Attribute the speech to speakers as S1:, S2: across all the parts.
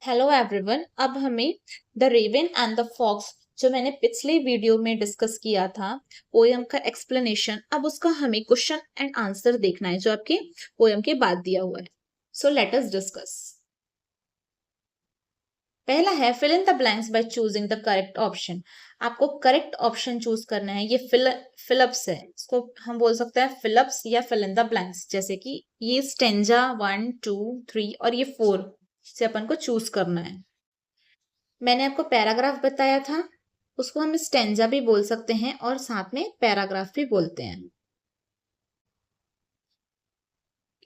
S1: Hello everyone. अब हमें the raven and the fox जो मैंने पिछले वीडियो में डिस्कस किया था पोयम का एक्सप्लेनेशन, अब उसका हमें क्वेश्चन एंड आंसर देखना है जो आपके पोयम के बाद दिया हुआ है। So let us discuss. पहला है fill in the blanks by choosing the correct option. आपको करेक्ट ऑप्शन चूज करना है। ये फिलअप्स है, इसको हम बोल सकते हैं फिलअप्स या फिल इन द ब्लैंक्स। जैसे कि ये स्टेंजा 1 2 3 और ये 4 से अपन को चूज करना है। मैंने आपको पैराग्राफ बताया था, उसको हम स्टेंजा भी बोल सकते हैं और साथ में पैराग्राफ भी बोलते हैं।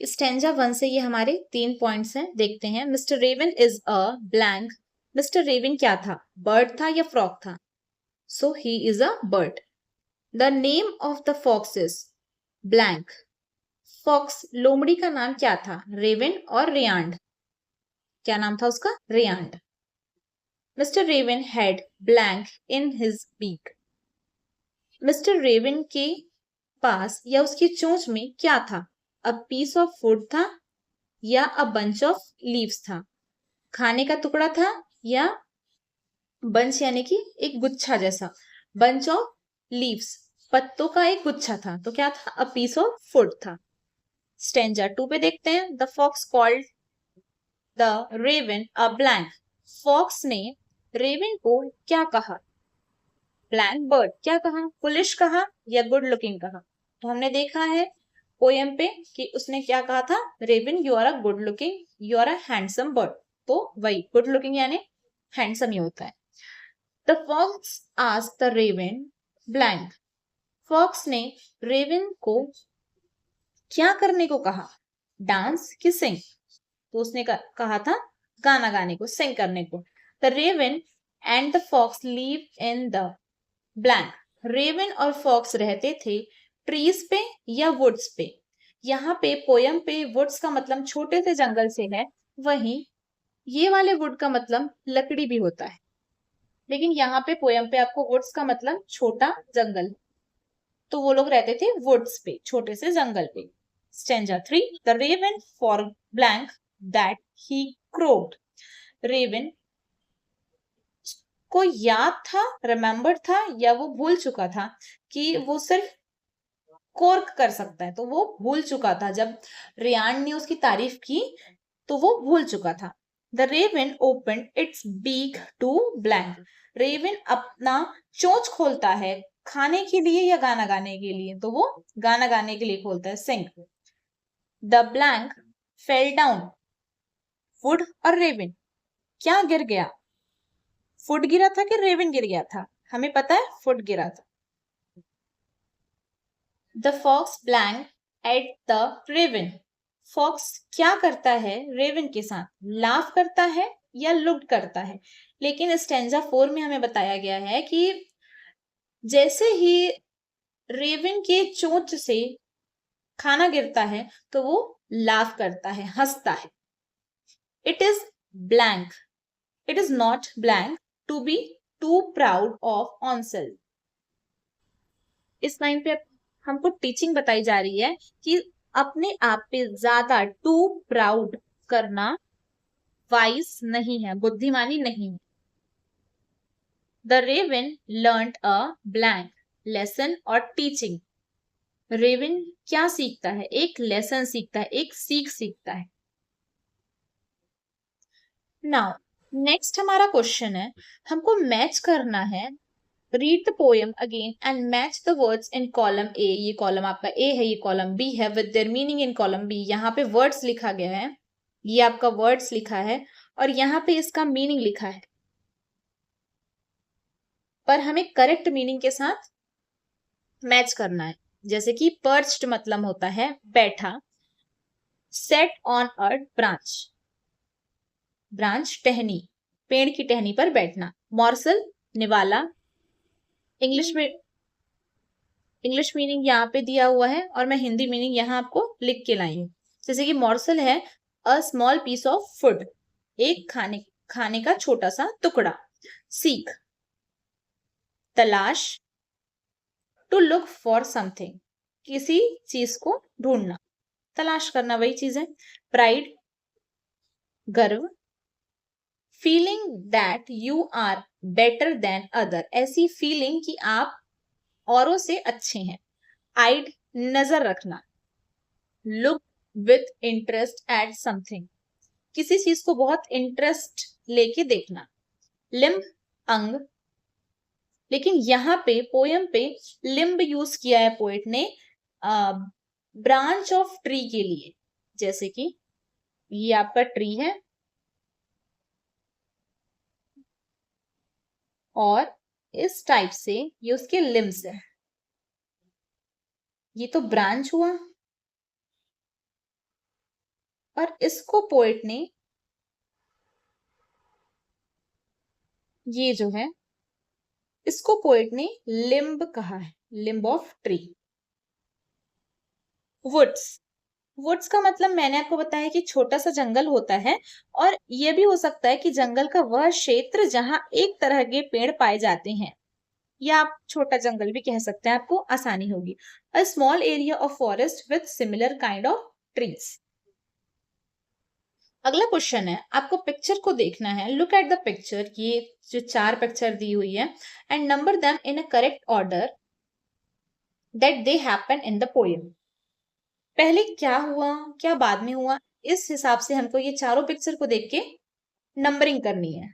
S1: स्टेंजा 1 से ये हमारे 3 पॉइंट्स हैं, देखते हैं। Mr Raven is a blank. Mr Raven क्या था? बर्ड था या फ्रॉक था? So he is a bird. The name of the fox is blank. Fox लोमड़ी का नाम क्या था? रेवन और रियांड। क्या नाम था उसका? Reynard. Mr Raven had blank in his beak. Mr Raven के पास या उसकी चोंच में क्या था? अ पीस ऑफ फूड था या अ बंच ऑफ लीव्स था? खाने का टुकड़ा था या बंच यानी कि एक गुच्छा जैसा, बंच ऑफ लीव्स पत्तों का एक गुच्छा था, तो क्या था? अ पीस ऑफ फूड था। स्टेंजा 2 पे देखते हैं। The fox called the raven a blank. Fox ने रेवन को क्या कहा? Blank bird. क्या कहा? फुलिश कहा या गुड लुकिंग कहा? तो हमने देखा है पोयम पे कि उसने क्या कहा था? Raven you are a good looking, you are a handsome bird. तो वही गुड लुकिंग यानी हैंडसम ही होता है। The fox asked the raven blank. Fox ने रेवन को क्या करने को कहा? डांस कि सिंग? तो उसने कहा था गाना गाने को, सिंग करने को। The raven and the fox live in the blank. Raven और फॉक्स रहते थे ट्रीज पे या वुड्स पे। यहाँ पे पोयम पे वुड्स का मतलब छोटे से जंगल से है, वहीं ये वाले वुड का मतलब लकड़ी भी होता है, लेकिन यहाँ पे पोयम पे आपको वुड्स का मतलब छोटा जंगल, तो वो लोग रहते थे वुड्स पे, छोटे से जंगल पे। Stanza 3। The raven for blank that he croaked. Raven को याद था, रिमेम्बर था, या वो भूल चुका था कि वो सिर्फ कोर्क कर सकता है, तो वो भूल चुका था। जब रियान ने उसकी तारीफ की तो वो भूल चुका था। The raven open its beak to blank. Raven अपना चोंच खोलता है खाने के लिए या गाना गाने के लिए? तो वो गाना गाने के लिए खोलता है, sing. The blank fell down. Wood और रेवन क्या गिर गया? फुड गिरा था कि रेवन गिर गया था? हमें पता है फुड गिरा था। The fox blank at the raven. Fox क्या करता है रेवन के साथ? लाफ करता है या लुक करता है? लेकिन स्टेंजा 4 में हमें बताया गया है कि जैसे ही रेवन के चोंच से खाना गिरता है तो वो लाफ करता है, हंसता है। It is blank, it is not blank to be too proud of oneself. इस लाइन पे हमको टीचिंग बताई जा रही है कि अपने आप पे ज्यादा टू प्राउड करना वाइज नहीं है, बुद्धिमानी नहीं है। The raven learned a blank lesson और टीचिंग। रेवन क्या सीखता है? एक लेसन सीखता है, एक सीख सीखता है। नाउ नेक्स्ट हमारा क्वेश्चन है, हमको मैच करना है। Read the poem again and match the words in column A. ये कॉलम आपका ए है, ये कॉलम बी है, with their meaning in column B. यहाँ पे वर्ड्स लिखा गया है, ये आपका वर्ड्स लिखा है और यहाँ पे इसका मीनिंग लिखा है, पर हमें करेक्ट मीनिंग के साथ मैच करना है। जैसे कि पर्च्ड मतलब होता है बैठा, set on a branch, branch टहनी, पेड़ की टहनी पर बैठना। मॉर्सल निवाला। इंग्लिश में इंग्लिश मीनिंग यहाँ पे दिया हुआ है और मैं हिंदी मीनिंग यहाँ आपको लिख के लाई हूँ। जैसे कि मॉर्सल है a small piece of food, एक खाने का छोटा सा टुकड़ा। सीख तलाश, टू लुक फॉर समथिंग, किसी चीज को ढूंढना, तलाश करना वही चीज है। प्राइड गर्व, feeling that you are better than other, ऐसी फीलिंग कि आप औरों से अच्छे हैं। आइड, नजर रखना। Look with interest at something, किसी चीज को बहुत इंटरेस्ट लेके देखना। लिम्ब, अंग, लेकिन यहाँ पे पोयम पे लिम्ब यूज किया है पोएट ने ब्रांच ऑफ ट्री के लिए। जैसे कि ये आपका ट्री है और इस टाइप से ये उसके लिम्स है, ये तो ब्रांच हुआ। और इसको पोएट ने ये जो है इसको पोएट ने लिम्ब कहा है, limb of tree. Woods, woods का मतलब मैंने आपको बताया कि छोटा सा जंगल होता है, और यह भी हो सकता है कि जंगल का वह क्षेत्र जहां एक तरह के पेड़ पाए जाते हैं, या आप छोटा जंगल भी कह सकते हैं, आपको आसानी होगी। A small area of forest with similar kind of trees. अगला क्वेश्चन है, आपको पिक्चर को देखना है। लुक एट द पिक्चर, ये जो 4 पिक्चर दी हुई है, and number them in a correct order that they happen in the poem. पहले क्या हुआ, क्या बाद में हुआ, इस हिसाब से हमको ये चारों पिक्चर को देख के नंबरिंग करनी है।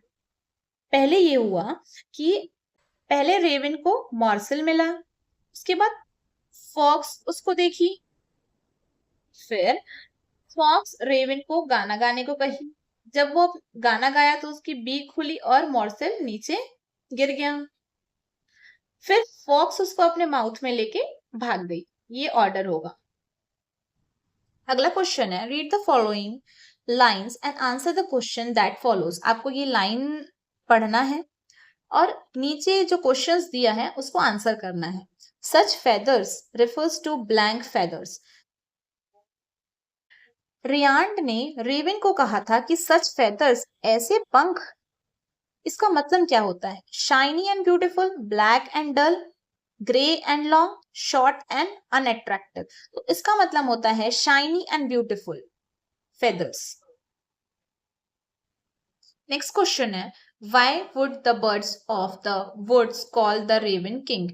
S1: पहले ये हुआ कि पहले रेवन को मॉर्सल मिला, उसके बाद फॉक्स उसको देखी, फिर फॉक्स रेवन को गाना गाने को कही। जब वो गाना गाया तो उसकी बीक खुली और मॉर्सल नीचे गिर गया। फिर फॉक्स उसको अपने माउथ में लेके भाग गई। ये ऑर्डर होगा। अगला क्वेश्चन है, read the following lines and answer the question that follows. आपको ये लाइन पढ़ना है और नीचे जो क्वेश्चंस दिया है उसको आंसर करना है। Such feathers refers to blank feathers. Reynard ने रेवन को कहा था कि सच फेदर्स, ऐसे पंख, इसका मतलब क्या होता है? Shiny and beautiful, black and dull, grey and long, short and unattractive. तो इसका मतलब होता है shiny and beautiful feathers. Next question है, why would the birds of the woods call the raven king.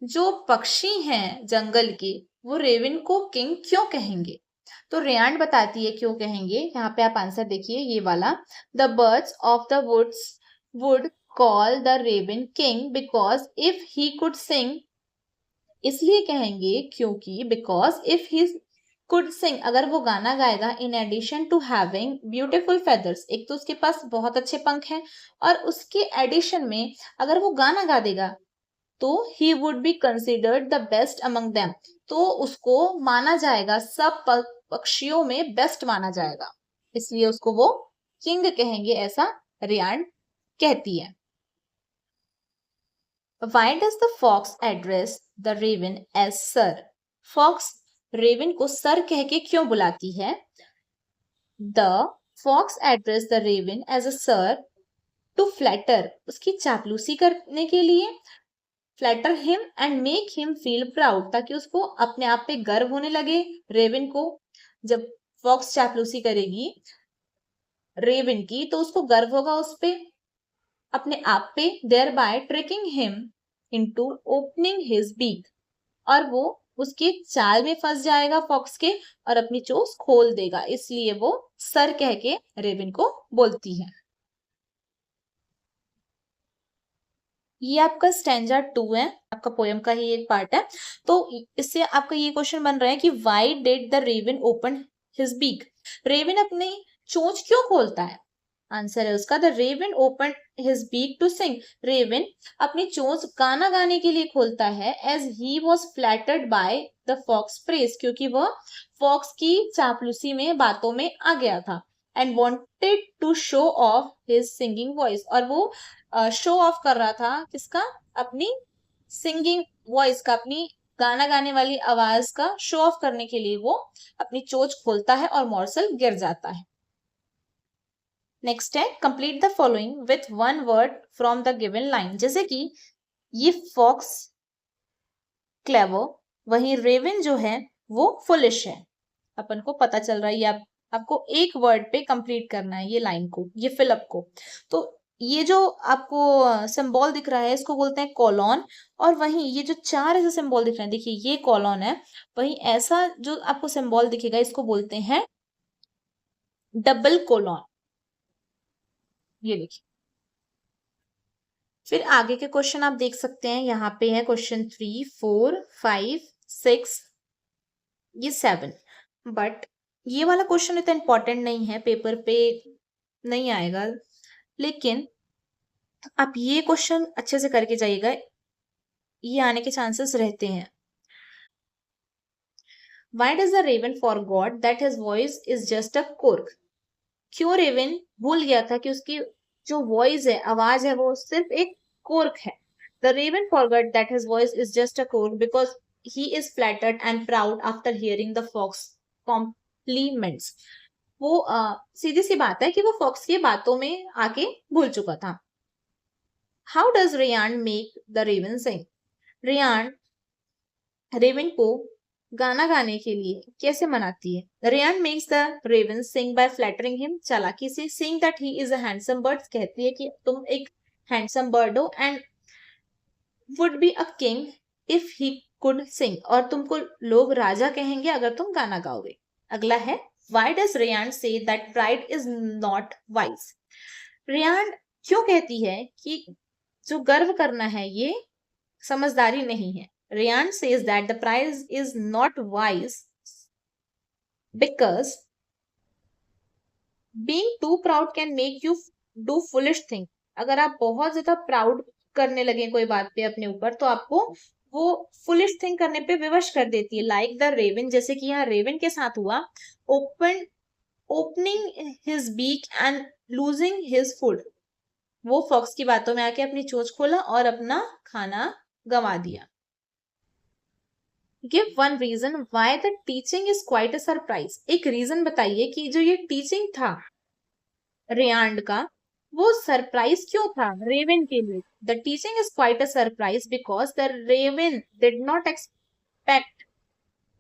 S1: जो पक्षी हैं जंगल के, वो रेवन को किंग क्यों कहेंगे? तो रेयांड बताती है क्यों कहेंगे। यहाँ पे आप आंसर देखिए, ये वाला, the birds of the woods would call the raven king because if he could sing. इसलिए कहेंगे क्योंकि because if he could sing, अगर वो गाना गाएगा, in addition to having beautiful feathers, एक तो उसके पास बहुत अच्छे पंख हैं, और उसके एडिशन में अगर वो गाना गा देगा तो he would be considered the best among them, तो उसको माना जाएगा, सब पक्षियों में बेस्ट माना जाएगा, इसलिए उसको वो किंग कहेंगे, ऐसा रियांड कहती है। Why does the fox address the raven as sir? Fox raven को सर कह के क्यों बुलाती है? The fox addressed the raven as a sir to flatter, उसकी चापलूसी करने के लिए, flatter him and make him feel proud, ताकि उसको अपने आप पे गर्व होने लगे। रेवन को जब फॉक्स चापलूसी करेगी रेवन की, तो उसको गर्व होगा उस पे, अपने आप पे, thereby tricking him into opening his beak, और वो उसके चाल में फंस जाएगा फॉक्स के और अपनी चोंच खोल देगा, इसलिए वो सर कह के रेवन को बोलती है। ये आपका स्टैंजा 2 है, आपका पोएम का ही एक पार्ट है। तो इससे आपका ये क्वेश्चन बन रहा है कि why did the raven open his beak. Raven अपनी चोंच क्यों खोलता है? आंसर है उसका, the raven open his beak to sing. Raven अपनी चोंच गाना गाने के लिए खोलता है, as he was flattered by the fox praise, क्योंकि वह फॉक्स की चापलूसी में, बातों में आ गया था, and wanted to show off his singing voice, और वो शो ऑफ कर रहा था किसका? अपनी सिंगिंग वॉइस का, अपनी गाना गाने वाली आवाज का शो ऑफ करने के लिए वो अपनी चोंच खोलता है और मॉर्सल गिर जाता है। नेक्स्ट है, complete the following with one word from the given line. जैसे कि ये फॉक्स क्लेवर, वही रेवन जो है वो फुलिश है, अपन को पता चल रहा है, ये आपको एक वर्ड पे कंप्लीट करना है ये लाइन को, ये फिलअप को। तो ये जो आपको सिंबल दिख रहा है इसको बोलते हैं कोलॉन, और वहीं ये जो चार ऐसे सिंबल दिख रहे हैं, देखिए ये कोलॉन है, वहीं ऐसा जो आपको सिंबल दिखेगा इसको बोलते हैं डबल कोलॉन। ये देखिए, फिर आगे के क्वेश्चन आप देख सकते हैं, यहाँ पे है क्वेश्चन 3, 4, 5, 6, ये 7। बट ये वाला क्वेश्चन इतना इंपॉर्टेंट नहीं है, पेपर पे नहीं आएगा, लेकिन आप ये क्वेश्चन अच्छे से करके जाइएगा, ये आने के चांसेस रहते हैं। Why does the raven forgot that his voice is just a cork? क्यों रेवन भूल गया था कि उसकी जो वॉइस है, आवाज है, वो सिर्फ एक कोर्क है। The raven forgot that his voice is just a cork because he is flattered and proud after hearing the fox compliments. वो सीधी सी बात है कि वो फॉक्स की बातों में आके भूल चुका था। How does Rayan make the raven sing? Rayan raven को गाना गाने के लिए कैसे मनाती है? Raven makes the raven sing by flattering him, चालाकी से, saying that he is a handsome bird, कहती है कि तुम एक हैंडसम बर्ड हो, and would be a king if he could sing, और तुमको लोग राजा कहेंगे अगर तुम गाना गाओगे। अगला है, why does raven say that pride is not wise? Raven क्यों कहती है कि जो गर्व करना है ये समझदारी नहीं है? Rayan says that the prize is not wise because being too proud can make you do foolish thing. अगर आप बहुत ज्यादा प्राउड करने लगे कोई बात पे अपने ऊपर, तो आपको वो फुलिश थिंग करने पे विवश कर देती है। लाइक द रेवन, जैसे कि यहाँ रेवन के साथ हुआ, opening his beak and losing his food. वो फॉक्स की बातों में आके अपनी चोंच खोला और अपना खाना गंवा दिया। Give one reason why the teaching is quite a surprise. एक रीजन बताइए कि जो ये टीचिंग था रेयांड का, वो सरप्राइज क्यों था रेवन के लिए? The teaching is quite a surprise because the raven did not expect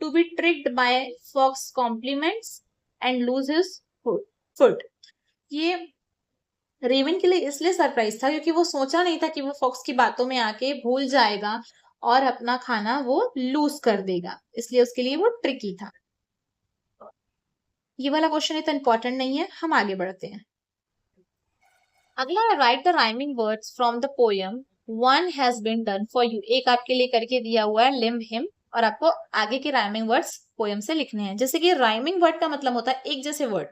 S1: to be tricked by fox compliments and lose his food. ये रेवन के लिए इसलिए सरप्राइज था क्योंकि वो सोचा नहीं था कि वो फॉक्स की बातों में आके भूल जाएगा और अपना खाना वो लूज कर देगा, इसलिए उसके लिए वो ट्रिकी था। ये वाला क्वेश्चन इतना इंपॉर्टेंट नहीं है, हम आगे बढ़ते हैं। अगला, write the rhyming words from the poem one has been done for you. एक आपके लिए करके दिया हुआ है लिम हिम, और आपको आगे के राइमिंग वर्ड्स पोयम से लिखने हैं। जैसे कि राइमिंग वर्ड का मतलब होता है एक जैसे वर्ड,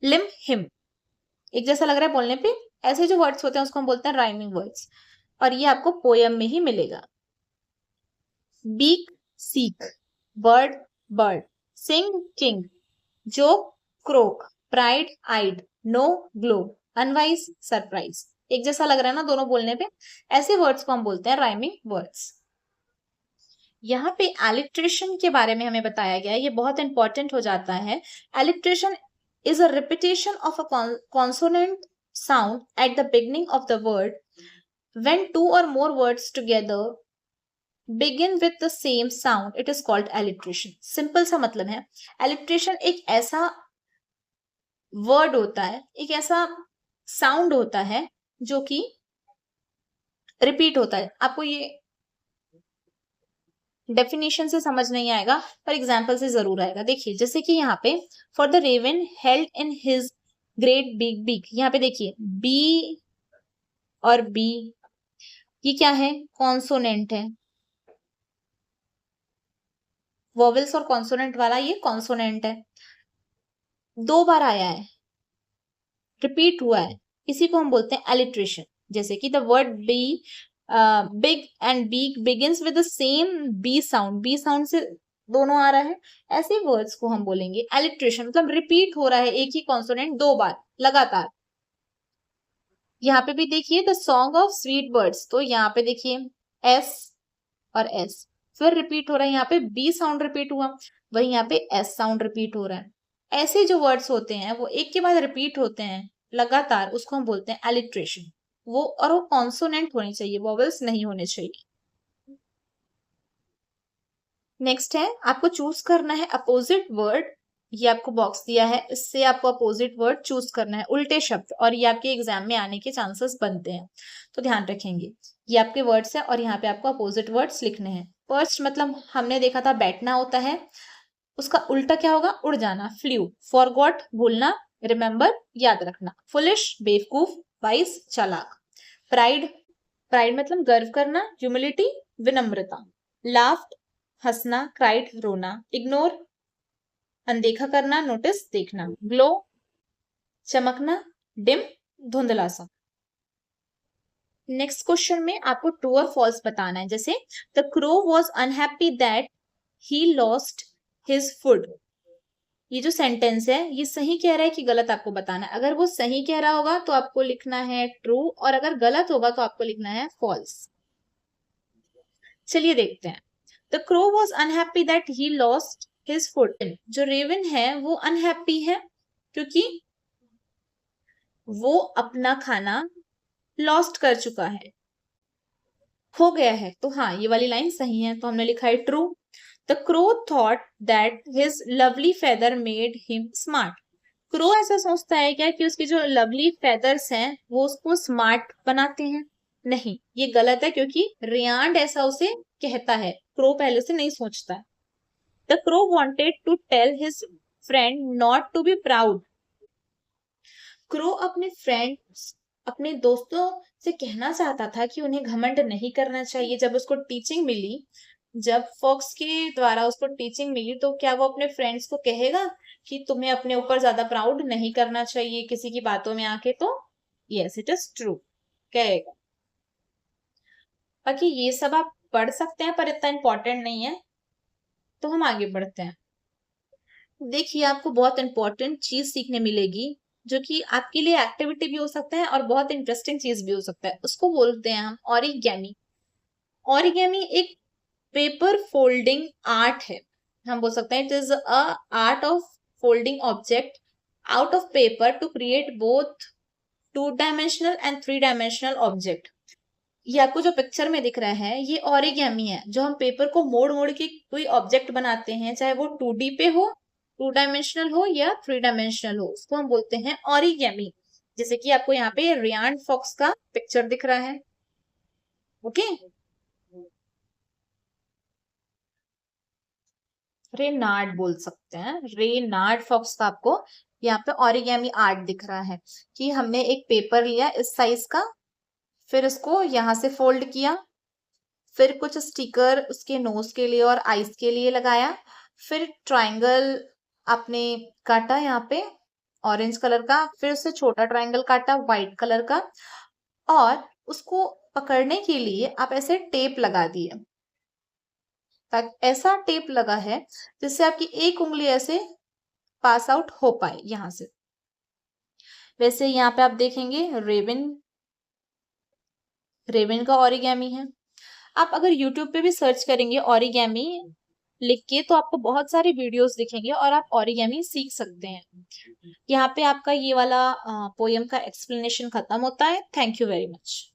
S1: लिम हिम एक जैसा लग रहा है बोलने पे, ऐसे जो वर्ड्स होते हैं उसको हम बोलते हैं राइमिंग वर्ड्स, और ये आपको पोयम में ही मिलेगा। बीक सीक, बर्ड बर्ड, सिंग किंग, जोक क्रोक, प्राइड आइड, नो ग्लोब, अनवाइज सरप्राइज। एक जैसा लग रहा है ना दोनों बोलने पे, ऐसे वर्ड्स को हम बोलते हैं राइमिंग वर्ड्स। यहाँ पे एलिट्रेशन के बारे में हमें बताया गया है, ये बहुत इंपॉर्टेंट हो जाता है। Alliteration is a repetition of a consonant sound at the beginning of the word when two or more words together begin with the same sound. It is called alliteration. Simple सा मतलब है, alliteration एक ऐसा word होता है, एक ऐसा sound होता है जो कि रिपीट होता है। आपको ये डेफिनेशन से समझ नहीं आएगा, पर एग्जाम्पल से जरूर आएगा। देखिए, जैसे कि यहाँ पे for the raven held in his great big beak, यहाँ पे देखिए बी और बी, ये क्या है? कॉन्सोनेंट है, वोवेल्स और कॉन्सोनेंट वाला ये कॉन्सोनेंट है, दो बार आया है, रिपीट हुआ है, इसी को हम बोलते हैं एलिट्रेशन। जैसे कि the word B, big and beak begins with the same B sound, B sound से दोनों आ रहा है, ऐसे वर्ड्स को हम बोलेंगे एलिट्रेशन। मतलब रिपीट हो रहा है एक ही कॉन्सोनेंट दो बार लगातार। यहाँ पे भी देखिए the song of sweet birds, तो यहाँ पे देखिए एस और एस फिर रिपीट हो रहा है, यहाँ पे बी साउंड रिपीट हुआ, वही यहाँ पे एस साउंड रिपीट हो रहा है। ऐसे जो वर्ड्स होते हैं वो एक के बाद रिपीट होते हैं लगातार, उसको हम बोलते हैं एलिट्रेशन। वो और वो कॉन्सोनेंट होनी चाहिए, वोवेल्स नहीं होने चाहिए। नेक्स्ट है, आपको चूज करना है अपोजिट वर्ड ये आपको बॉक्स दिया है, इससे आपको अपोजिट वर्ड चूज करना है, उल्टे शब्द, और ये आपके एग्जाम में आने के चांसेस बनते हैं, तो ध्यान रखेंगे। ये आपके वर्ड्स है और यहाँ पे आपको अपोजिट वर्ड्स लिखने हैं। पर्च मतलब हमने देखा था बैठना होता है, उसका उल्टा क्या होगा, उड़ जाना, फ्लू। फॉरगॉट भूलना, रिमेंबर याद रखना। फुलिश बेवकूफ, वाइज चालाक। प्राइड, प्राइड मतलब गर्व करना, ह्यूमिलिटी विनम्रता। लाफ्ड हंसना, क्राइड रोना। इग्नोर अनदेखा करना, नोटिस देखना। ग्लो चमकना, डिम धुंधला सा। नेक्स्ट क्वेश्चन में आपको ट्रू और फॉल्स बताना है। जैसे the crow was unhappy that he lost his food. ये जो सेंटेंस है ये सही कह रहा है कि गलत, आपको बताना है। अगर वो सही कह रहा होगा तो आपको लिखना है ट्रू, और अगर गलत होगा तो आपको लिखना है फॉल्स। चलिए देखते हैं। The crow was unhappy that he lost his food. जो रेवन है वो अनहैप्पी है क्योंकि वो अपना खाना लॉस्ट कर चुका है, खो गया है। तो हाँ, ये वाली लाइन सही है, तो हमने लिखा है true. The crow thought that his lovely feather made him smart. Crow ऐसा सोचता है क्या कि उसकी जो लवली फेदर्स हैं वो उसको स्मार्ट बनाते हैं? नहीं, ये गलत है, क्योंकि रियांड ऐसा उसे कहता है, क्रो पहले से नहीं सोचता है। The crow wanted to tell his friend not to be proud. Crow अपने फ्रेंड्स, अपने दोस्तों से कहना चाहता था कि उन्हें घमंड नहीं करना चाहिए। जब उसको टीचिंग मिली, जब फॉक्स के द्वारा उसको टीचिंग मिली, तो क्या वो अपने फ्रेंड्स को कहेगा कि तुम्हें अपने ऊपर ज्यादा प्राउड नहीं करना चाहिए किसी की बातों में आके? तो यस, इट इज ट्रू, कहेगा। बाकी ये सब आप पढ़ सकते हैं पर इतना इंपॉर्टेंट नहीं है, तो हम आगे बढ़ते हैं। देखिए, आपको बहुत इंपॉर्टेंट चीज सीखने मिलेगी, जो कि आपके लिए एक्टिविटी भी हो सकता है और बहुत इंटरेस्टिंग चीज भी हो सकता है। उसको बोलते हैं हम ऑरिगेमी। ऑरिगेमी एक पेपर फोल्डिंग आर्ट है। हम बोल सकते हैं it is a art of folding object out of paper two create both 2 dimensional and 3 dimensional object. ये आपको जो पिक्चर में दिख रहा है ये ऑरिगेमी है, जो हम पेपर को मोड़ मोड़ के कोई ऑब्जेक्ट बनाते हैं, चाहे वो 2D पे हो, 2 डायमेंशनल हो या 3 डायमेंशनल हो, उसको हम बोलते हैं ऑरिगेमी। जैसे कि आपको यहाँ पे रियांड फॉक्स का पिक्चर दिख रहा है। ओके, रेनार्ड बोल सकते हैं, रेनार्ड फॉक्स का आपको यहाँ पे ऑरिगेमी आर्ट दिख रहा है कि हमने एक पेपर लिया इस साइज का, फिर इसको यहाँ से फोल्ड किया, फिर कुछ स्टिकर उसके नोज के लिए और आईज के लिए लगाया, फिर ट्रायंगल आपने काटा यहाँ पे ऑरेंज कलर का, फिर उससे छोटा ट्रायंगल काटा व्हाइट कलर का, और उसको पकड़ने के लिए आप ऐसे टेप लगा दिए। ऐसा टेप लगा है जिससे आपकी एक उंगली ऐसे पास आउट हो पाए यहां से। वैसे यहाँ पे आप देखेंगे रेवन, रेवन का ऑरिगेमी है। आप अगर YouTube पे भी सर्च करेंगे ऑरिगेमी लिख के तो आपको बहुत सारे वीडियोस दिखेंगे और आप ऑरिगेमी सीख सकते हैं। यहाँ पे आपका ये वाला पोयम का एक्सप्लेनेशन खत्म होता है। Thank you very much.